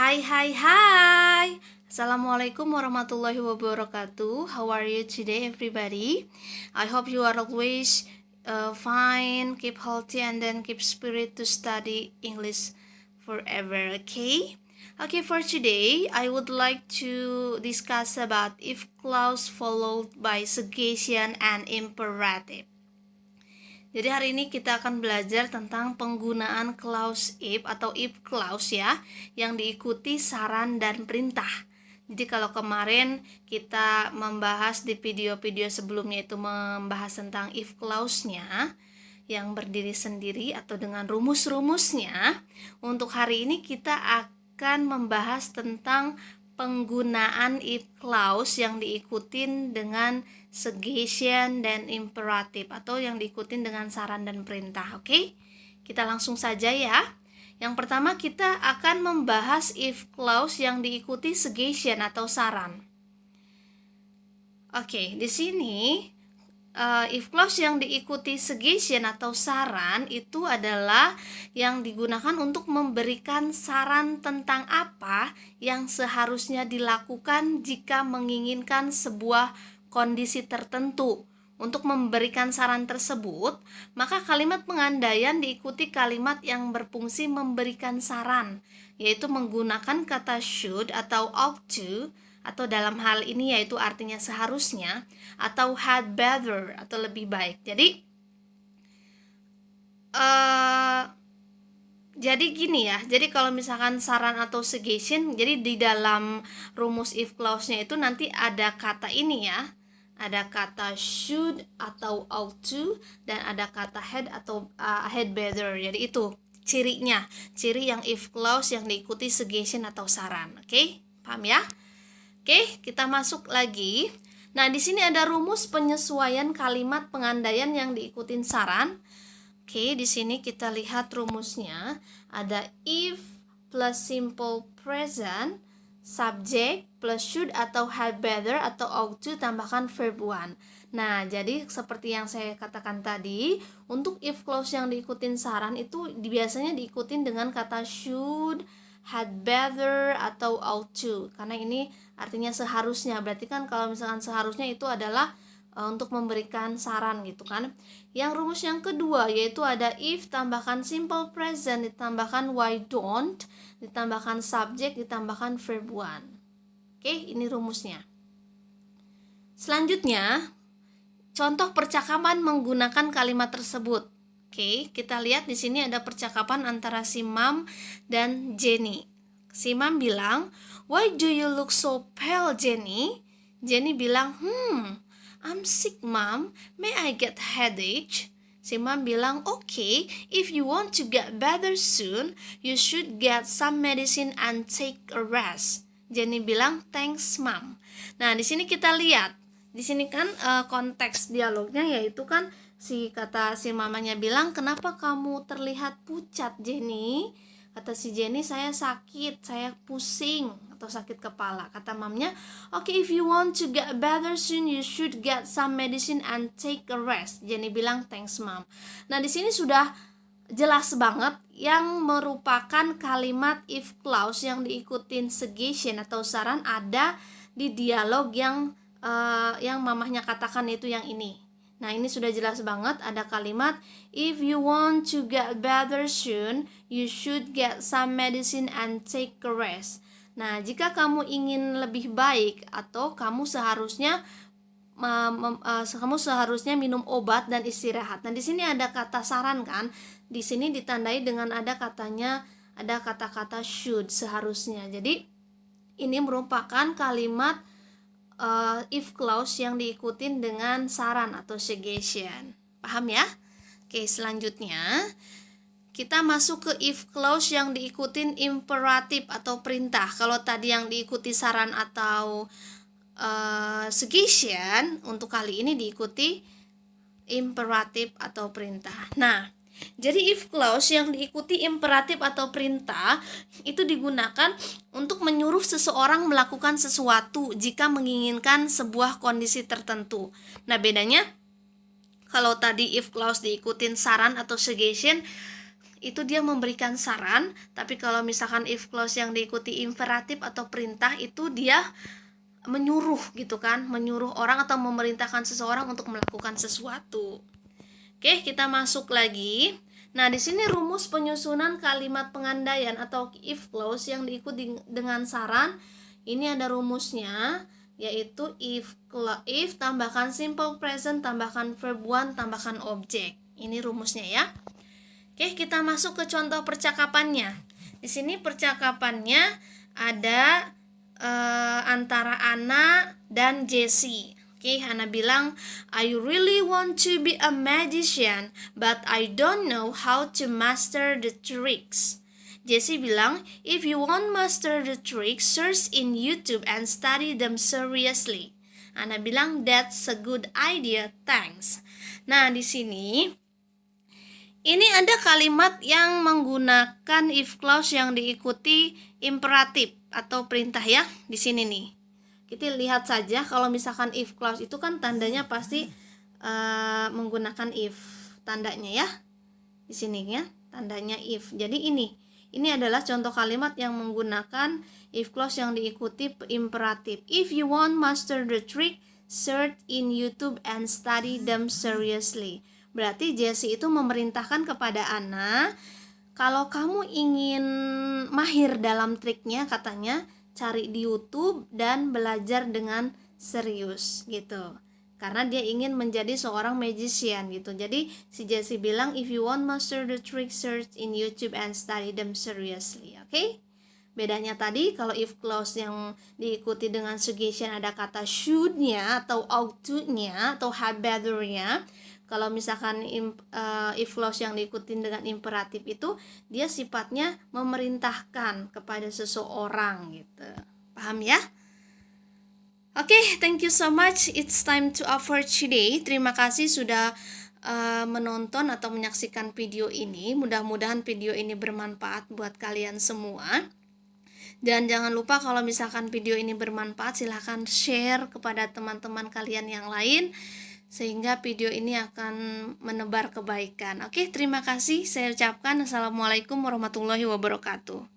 Hai. Assalamualaikum warahmatullahi wabarakatuh. How are you today, everybody? I hope you are always fine, keep healthy, and then keep spirit to study English forever, okay? Okay, for today, I would like to discuss about if clause followed by suggestion and imperative. Jadi hari ini kita akan belajar tentang penggunaan clause if atau if clause ya, yang diikuti saran dan perintah. Jadi kalau kemarin kita membahas di video-video sebelumnya itu membahas tentang if clause-nya yang berdiri sendiri atau dengan rumus-rumusnya, untuk hari ini kita akan membahas tentang penggunaan if clause yang diikutin dengan suggestion dan imperatif atau yang diikutin dengan saran dan perintah. Oke? Kita langsung saja ya. Yang pertama kita akan membahas if clause yang diikuti suggestion atau saran. Oke, di sini if clause yang diikuti suggestion atau saran itu adalah yang digunakan untuk memberikan saran tentang apa yang seharusnya dilakukan jika menginginkan sebuah kondisi tertentu. Untuk memberikan saran tersebut, maka kalimat pengandaian diikuti kalimat yang berfungsi memberikan saran, yaitu menggunakan kata should atau ought to, atau dalam hal ini yaitu artinya seharusnya, atau had better atau lebih baik. Jadi gini ya, jadi kalau misalkan saran atau suggestion, jadi di dalam rumus if clause-nya itu nanti ada kata ini ya, ada kata should atau ought to, dan ada kata had atau had better. Jadi itu cirinya, ciri yang if clause yang diikuti suggestion atau saran. Oke, paham ya? Oke, kita masuk lagi. Nah, di sini ada rumus penyesuaian kalimat pengandaian yang diikutin saran. Oke, di sini kita lihat rumusnya. Ada if plus simple present, subject plus should atau had better atau ought to tambahkan verb one. Nah, jadi seperti yang saya katakan tadi, untuk if clause yang diikutin saran itu biasanya diikutin dengan kata should, had better atau ought to, karena ini artinya seharusnya. Berarti kan kalau misalkan seharusnya itu adalah untuk memberikan saran gitu kan. Yang rumus yang kedua yaitu ada if tambahkan simple present ditambahkan why don't ditambahkan subject ditambahkan verb one. Oke, ini rumusnya. Selanjutnya, contoh percakapan menggunakan kalimat tersebut. Oke, kita lihat di sini ada percakapan antara si Mam dan Jenny. Si Mam bilang, "Why do you look so pale, Jenny?" Jenny bilang, "I'm sick, Mom. May I get headache?" Si Mam bilang, "Okay, if you want to get better soon, you should get some medicine and take a rest." Jenny bilang, "Thanks, Mom." Nah, di sini kita lihat. Di sini kan konteks dialognya yaitu kan si mamanya bilang, "Kenapa kamu terlihat pucat, Jenny?" Kata si Jenny, "Saya sakit, saya pusing atau sakit kepala." Kata mamnya, "Okay, if you want to get better soon, you should get some medicine and take a rest." Jenny bilang, "Thanks, Mom." Nah, di sini sudah jelas banget yang merupakan kalimat if clause yang diikutin suggestion atau saran ada di dialog yang mamahnya katakan itu yang ini. Nah, ini sudah jelas banget ada kalimat if you want to get better soon, you should get some medicine and take a rest. Nah, jika kamu ingin lebih baik atau kamu seharusnya minum obat dan istirahat. Nah, di sini ada kata saran kan? Di sini ditandai dengan ada kata-kata should, seharusnya. Jadi ini merupakan kalimat if clause yang diikutin dengan saran atau suggestion. Paham ya? Oke, selanjutnya kita masuk ke if clause yang diikutin imperatif atau perintah. Kalau tadi yang diikuti saran atau suggestion, untuk kali ini diikuti imperatif atau perintah. Nah, jadi if clause yang diikuti imperatif atau perintah itu digunakan untuk menyuruh seseorang melakukan sesuatu jika menginginkan sebuah kondisi tertentu. Nah, bedanya kalau tadi if clause diikutin saran atau suggestion, itu dia memberikan saran, tapi kalau misalkan if clause yang diikuti imperatif atau perintah itu dia menyuruh gitu kan, menyuruh orang atau memerintahkan seseorang untuk melakukan sesuatu. Oke, kita masuk lagi. Nah, di sini rumus penyusunan kalimat pengandaian atau if clause yang diikuti dengan saran, ini ada rumusnya, yaitu if tambahkan simple present, tambahkan verb one, tambahkan objek. Ini rumusnya ya. Oke, kita masuk ke contoh percakapannya. Di sini percakapannya ada antara Anna dan Jessie. Oke, Anna bilang, I really want to be a magician, but I don't know how to master the tricks. Jessie bilang, if you want master the tricks, search in YouTube and study them seriously. Anna bilang, that's a good idea, thanks. Nah, di sini ini ada kalimat yang menggunakan if clause yang diikuti imperatif atau perintah ya. Di sini nih. Kita lihat saja kalau misalkan if clause itu kan tandanya pasti menggunakan if tandanya ya. Di sini ya, tandanya if. Jadi ini adalah contoh kalimat yang menggunakan if clause yang diikuti imperatif. If you want master the trick, search in YouTube and study them seriously. Berarti Jessie itu memerintahkan kepada Anna, kalau kamu ingin mahir dalam triknya, katanya cari di YouTube dan belajar dengan serius gitu. Karena dia ingin menjadi seorang magician gitu. Jadi si Jessie bilang, if you want master the trick, search in YouTube and study them seriously. Oke? Bedanya tadi kalau if clause yang diikuti dengan suggestion ada kata should-nya atau ought to-nya atau had better-nya. Kalau misalkan if clause yang diikuti dengan imperatif itu dia sifatnya memerintahkan kepada seseorang gitu. Paham ya? Oke, thank you so much. It's time to over today. Terima kasih sudah menonton atau menyaksikan video ini. Mudah-mudahan video ini bermanfaat buat kalian semua. Dan jangan lupa kalau misalkan video ini bermanfaat, silahkan share kepada teman-teman kalian yang lain, sehingga video ini akan menebar kebaikan. Oke, terima kasih. Saya ucapkan Assalamualaikum warahmatullahi wabarakatuh.